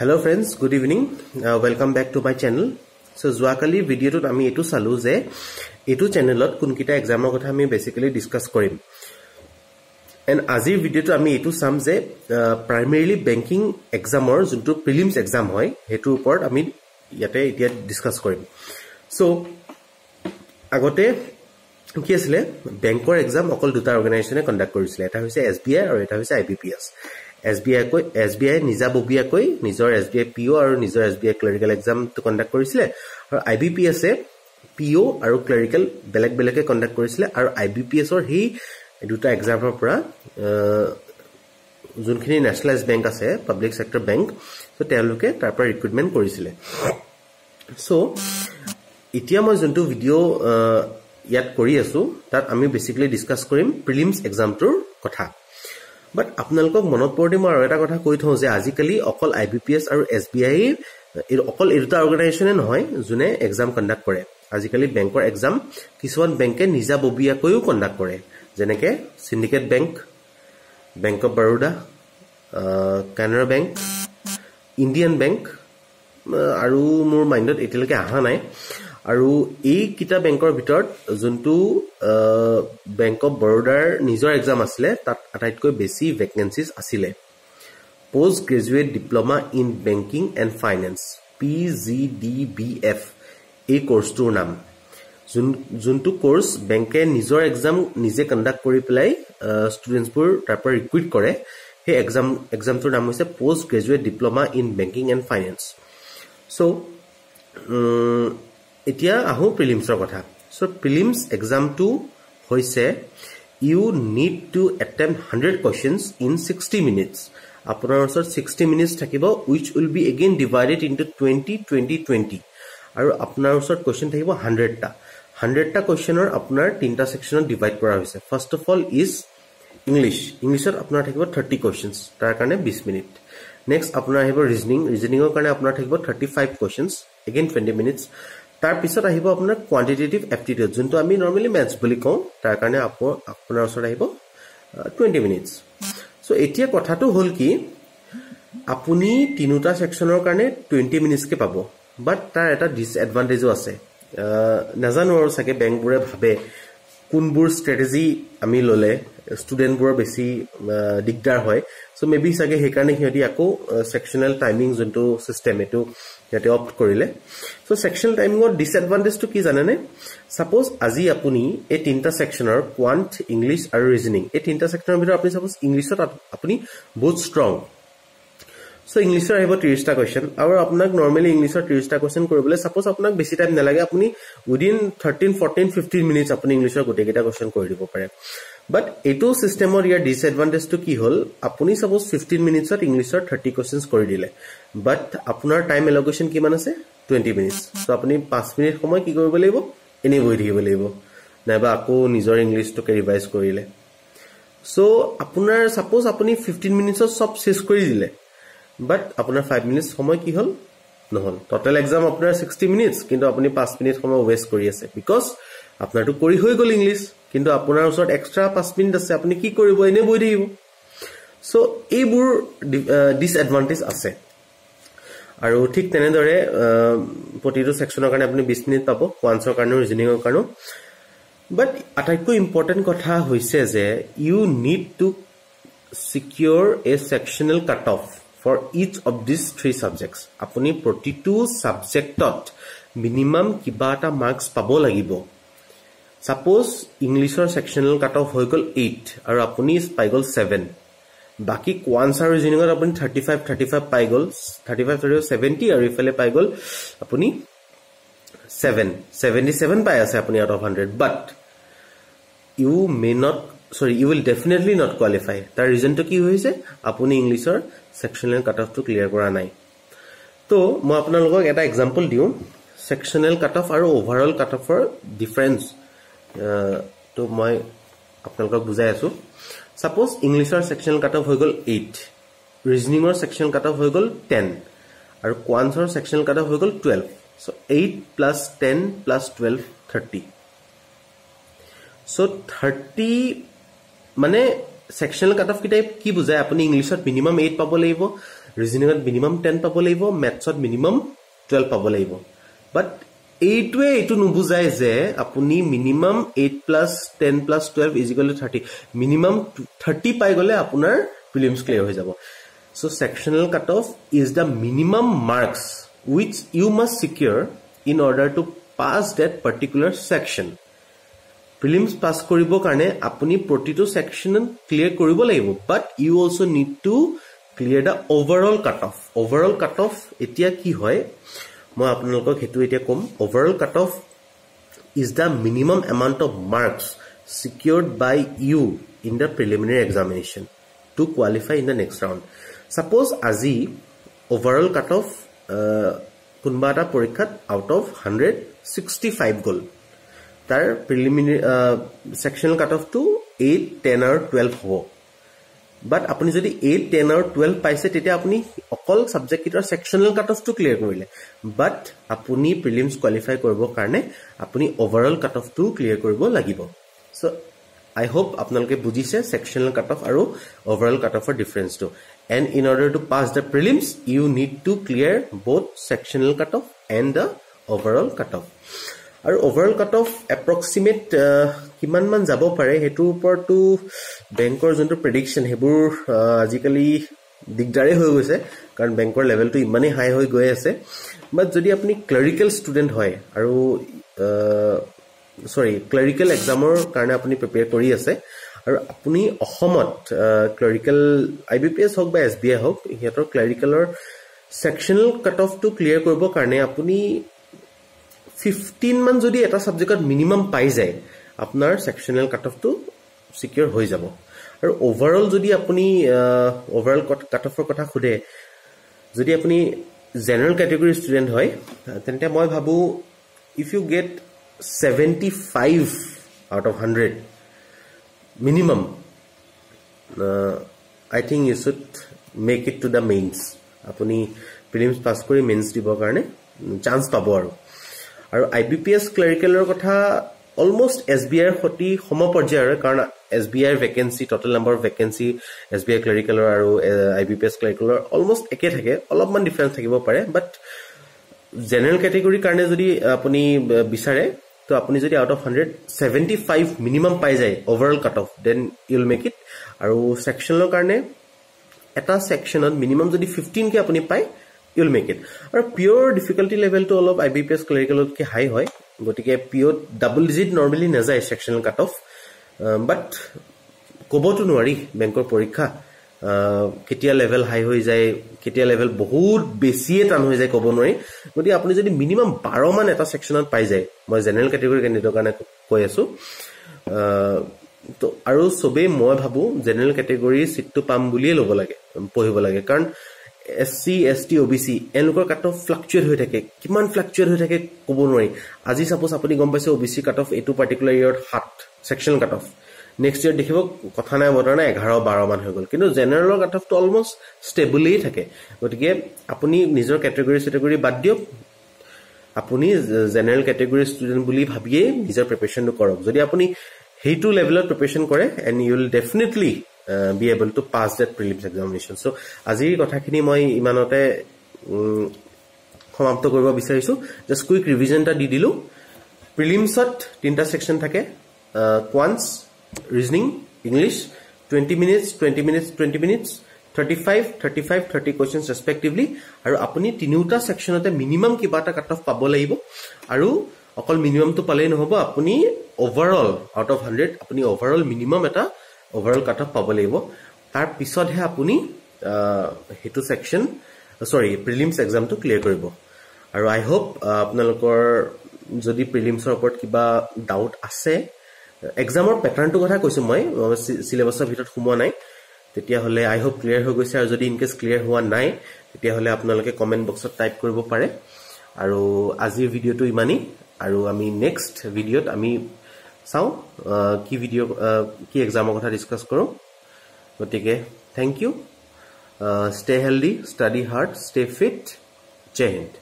Hello friends, good evening. Welcome back to my channel. So joakali video tut ami etu salu je etu channelot kunkita exam kotha ami basically discuss korim. And azir video tu ami etu sam je primarily banking exam or juntu prelims exam hoy hetu upor ami yate etia discuss korim. So agote কি আছিল ব্যাংকৰ exam অকল দুটা অৰ্গানাইজেচনে conduct কৰিছিল এটা হৈছে SBI আৰু এটা হৈছে IBPS SBI নিজা ববিয়া কৈ নিজৰ SBI PO আৰু নিজৰ SBI ক্লাৰিকেল এক্সাম তো কন্ডাক্ট কৰিছিল আৰু IBPS এ PO আৰু ক্লাৰিকেল বেলেগ বেলেগে কন্ডাক্ট কৰিছিল আৰু IBPS ৰ হি দুটা এক্সামৰ পৰা যোনখিনি নেশনালাইজ বেংক আছে পাব্লিক সেক্টৰ বেংক তো তেওঁলোকে তাৰ পৰা ৰিক্ৰুটমেন্ট কৰিছিল সো এতিয়া মই যোনটো ভিডিও ইয়াত কৰি আছো তাত আমি বেসিক্যালি ডিসকাস কৰিম প্ৰিলিমছ এক্সামটোৰ কথা বাট আপোনালোকক মনত পৰি মই আৰু এটা কথা কৈ থওঁ যে আজিকালি অকল IBPS আৰু SBI অকল এটা অৰ্গানাইজেচনে নহয় যোনে এক্সাম কন্ডাক্ট কৰে আজিকালি বেংকৰ এক্সাম কিছুমান বেংকে নিজা ববিয়া কৈও কন্ডাক্ট কৰে যেনেকে syndicate bank of Baroda Canara bank Indian bank আৰু মোৰ মাইন্ডত এতিয়ালৈকে আহা নাই আৰু এই কিটা বেংকৰ ভিতৰত যোনটো বেংক অফ বৰোদাৰ নিজৰ এক্সাম আছিল তাত আটাইতকৈ বেছি ভ্যাকেন্সিজ আছিল post graduate diploma in banking and finance PGDBF এই কোৰ্সটোৰ নাম যোনটো কোৰ্স বেংকে নিজৰ এক্সাম নিজে কন্ডাক্ট কৰি পেলাই ষ্টুডেন্টছবোৰ তাৰ পৰা ৰিক্ৰুট কৰে সেই এক্সামটোৰ নাম হৈছে post graduate diploma in banking and finance so এতিয়া আহো প্ৰিলিমছৰ কথা সো প্ৰিলিমছ এক্সামটো হৈছে you need to attempt 100 questions in 60 minutes আপোনাৰ ওচৰত 60 minutes থাকিব which will be again divided into 20 20 20 আৰু আপোনাৰ ওচৰত কোৱেশ্চন থাকিব 100টা কোৱেশ্চনৰ আপোনাৰ তিনটা সেকশনত ডিভাইড কৰা হৈছে ফাৰ্স্ট অফ অল ইজ ইংলিশত আপোনাৰ থাকিব 30 কোৱেশ্চনছ তাৰ কাৰণে 20 মিনিট নেক্সট আপোনাৰ আহিব ৰিজনিংৰ কাৰণে আপোনাৰ থাকিব 35 কোৱেশ্চনছ again 20 minutes তাৰ পিছত আহিব আপোনাৰ কোৱান্টিটেটিভ এপ্টিটিউড যোনটো আমি নৰমালি ম্যাথছ বুলি কওঁ তাৰ কাৰণে আপোনাৰ ওচৰত আহিব 20 মিনিটছ সো এতিয়া কথাটো হল কি আপুনি তিনিটা সেকশনৰ কাৰণে 20 মিনিটছ কে পাব বাট তাৰ এটা ডিসএডভান্টেজও আছে নাজানো আৰু সাকে বেংকবোৰে ভাবে কোনবোৰ স্ট্ৰেটেজি আমি ললে ষ্টুডেন্টবোৰৰ বেছি দিগদাৰ হয় সো মেবি সাকে হে কাৰণে হিয়তি আকৌ সেকশনাল টাইমিং যোনটো সিস্টেম এটো ইয়াতে অপ্ট কৰিলে সো সেকশনাল টাইমিংৰ ডিসএডভান্টেজটো কি জানেনে সাপোজ আজি আপুনি এই তিনটা সেকশনৰ কোৱান্ট ইংলিশ আৰু ৰিজনিং এই তিনটা সেকশনৰ ভিতৰত আপুনি সাপোজ ইংলিশত আপুনি বহুত ষ্ট্ৰং সো ইংলিশৰ আহিব 30টা কোৱেশ্চন আৰু আপোনাক নৰমালি ইংলিশৰ 30টা কোৱেশ্চন কৰিবলৈ সাপোজ আপোনাক বেছি টাইম নালাগে আপুনি উইদিন 13 14 15 মিনিটছ আপুনি ইংলিশৰ গোটেইটা কোৱেশ্চন কৰি দিব পাৰে বাট এটো সিস্টেমৰ ইয়াৰ ডিসএডভান্টেজটো কি হল আপুনি সাপোজ 15 মিনিটছত ইংলিশৰ 30 কোৱেশ্চনছ কৰি দিলে বাট আপোনাৰ টাইম এলোকেশন কিমান আছে 20 মিনিটছ সো আপুনি 5 মিনিট সময় কি কৰিব লাগিব এনে বহি থাকিব লাগিব নাইবা আকৌ নিজৰ ইংলিশটোকে ৰিভাইজ কৰিলে সো আপোনাৰ সাপোজ আপুনি 15 মিনিটছত সব শেষ কৰি দিলে বাট আপোনাৰ 5 মিনিটছ সময় কি হল নহল টোটাল এক্সাম আপোনাৰ 60 মিনিটছ কিন্তু আপুনি 5 মিনিট সময় ওয়েস্ট কৰি আছে বিকজ আপোনাৰটো কৰি হৈ গল ইংলিশ কিন্তু আপোনাৰ ওচৰত এক্সট্ৰা 5 মিনিট আছে আপুনি কি কৰিব এনে বহি থাকিব সো এইবোৰ ডিসএডভান্টেজ আছে আৰু ঠিক তেনেদৰে প্ৰতিটো সেকশনৰ কাৰণে আপুনি 20 মিনিট পাব কোৱান্টছৰ কাৰণে ৰিজনিংৰ কাৰণে বাট আটাইতকৈ ইম্পৰ্টেন্ট কথা হৈছে যে you need to secure a sectional cutoff for each of these three subjects আপুনি প্ৰতিটো সাবজেক্টত মিনিমাম কিবা এটা মাৰ্কস পাব লাগিব সাপোজ ইংলিশৰ সেকশনাল কাটঅফ হৈ গল 8 আৰু আপুনি পাই গল 7 বাকি কোৱান্টছ আৰু ৰিজনিংত আপুনি 35 পাই গল 35 70 আৰু ইফালে পাই গল আপুনি 77 পাই আছে আপুনি out of 100 but you will definitely not qualify তাৰ ৰিজনটো কি হৈছে আপুনি ইংলিশৰ সেকশনাল কাটঅফটো ক্লিয়াৰ কৰা নাই তো মই আপোনালোকক এটা এক্সাম্পল দিও সেকশনাল কাটঅফ আৰু ওভাৰঅল কাটঅফৰ ডিফাৰেন্স তো মই আপোনালোকক বুজাই আছো সাপোজ ইংলিশৰ সেকশনাল কাটঅফ হৈ গল 8 ৰিজনিংৰ সেকশনাল কাটঅফ হৈ গল 10 আৰু কোৱান্টছৰ সেকশনাল কাটঅফ হৈ গল 12 সো 8 + 10 + 12 30 সো 30 মানে সেকশনাল কাটঅফ কি টাইপ কি বুজায় আপুনি ইংলিশত মিনিমাম 8 পাব লাগিব ৰিজনিঙত মিনিমাম 10 পাব লাগিব ম্যাথছত মিনিমাম 12 পাব লাগিব বাট এইটোৱে এইটো নুবুজায় যে আপুনি মিনিমাম 8 + 10 + 12 = 30 মিনিমাম 30 পাই গলে আপোনাৰ প্ৰিলিমছ ক্লিয়াৰ হৈ যাব so sectional cutoff is the minimum marks which you must secure in order to pass that particular section prelims pass koribo karne apuni protito section clear koribo lagibo but you also need to clear the overall cutoff etia ki hoy moi apnalok hetu etia kom overall cutoff is the minimum amount of marks secured by you in the preliminary examination to qualify in the next round suppose aji overall cutoff kunba ta porikhat out of 165 goal tar preliminary sectional cutoff to 8 10 or 12 ho but apuni jodi 8 10 or 12 paise tetia apuni okol subject kitar sectional cutoff to clear korile but apuni prelims qualify koribo karne apuni overall cutoff to clear koribo lagibo so I hope apnaloke bujise sectional cutoff aru overall cutoff for difference to and in order to pass the prelims you need to clear both sectional cutoff and the overall cutoff aru overall cutoff approximate kiman man jabo pare hetu upor to bankor jonto prediction hebur ajikali digdare hoy goise karon bankor level to imane high hoy goy ase but jodi apni clerical student hoy aru clerical examor karne apni prepare kori ase aru apuni ohomot clerical IBPS hok ba SBI hok hetor clerical or sectional cutoff to clear koribo karne apuni 15 man jodi eta subject minimum pai jay apnar sectional cutoff to secure hoi jabo aru overall jodi apuni overall cutoff er kotha khude jodi apuni general category student hoy tente moi bhabu if you get 75 out of 100 minimum I think you should make it to the mains apuni prelims pass kori mains dibo karne chance pabo aru IBPS clerical er kotha almost SBI er hoti homoporjayar karon SBI vacancy total number of vacancy SBI clerical aru IBPS clerical almost eke thake olopman difference thakibo pare but general category karne jodi apuni bisare to apuni jodi out of 100 75 minimum pai jay overall cutoff then you will make it aru sectional karne eta section on minimum jodi 15 ke apuni pai you will make it aru pure difficulty level to all of IBPS clerical ke high hoy gotike pure double digit normally na jay sectional cutoff but kobo to nwari bankor porikha ketia level high hoi jay ketia level bahut besie tan hoi jay kobo nwari goti apuni jodi minimum 12 man eta sectionot pai jay moi general category candidate kana koi asu to aru sobe moi bhabu general category seat to pam buliye lobo lage pohibo lage karon SC ST OBC enlokor cutoff fluctuate hoi thake kiman fluctuate hoi thake kobo nwari aji suppose apuni gom paise OBC cutoff etu particular year 7 sectional cutoff next year dekhibo kotha nai botana 11 12 man hoi gol kintu general cutoff to almost stable hi thake gotike apuni nijor category bad diok apuni general category student buli bhabie nijor preparation to korok jodi apuni heitu level of preparation kore and you will definitely be able to pass that prelims examination so aji kotha khini moi imanote সমাপ্ত কৰিব বিচাৰিছো just quick revision ta di dilu prelims ot tinta section thake quants reasoning English 20 minutes 30 questions respectively aru apuni tinuta sectionote minimum kibata cutoff pabo lagibo aru okol minimum to pale no hobo apuni overall out of 100 apuni overall minimum eta overall cutoff pabo lagibo tar pisod he apuni hetu section prelims exam to clear koribo aru I hope apnalokor jodi prelims er upor kiba doubt ase examor pattern to kotha koisu moi syllabus er bhitor khumwa nai tetia hole I hope clear ho goise aru jodi in case clear howa nai tetia hole apnaloke comment box ot type koribo pare aru azir video to imani aru ami next video t ami sao ki video ki exam er kotha discuss koro gotike thank you stay healthy study hard stay fit jai hind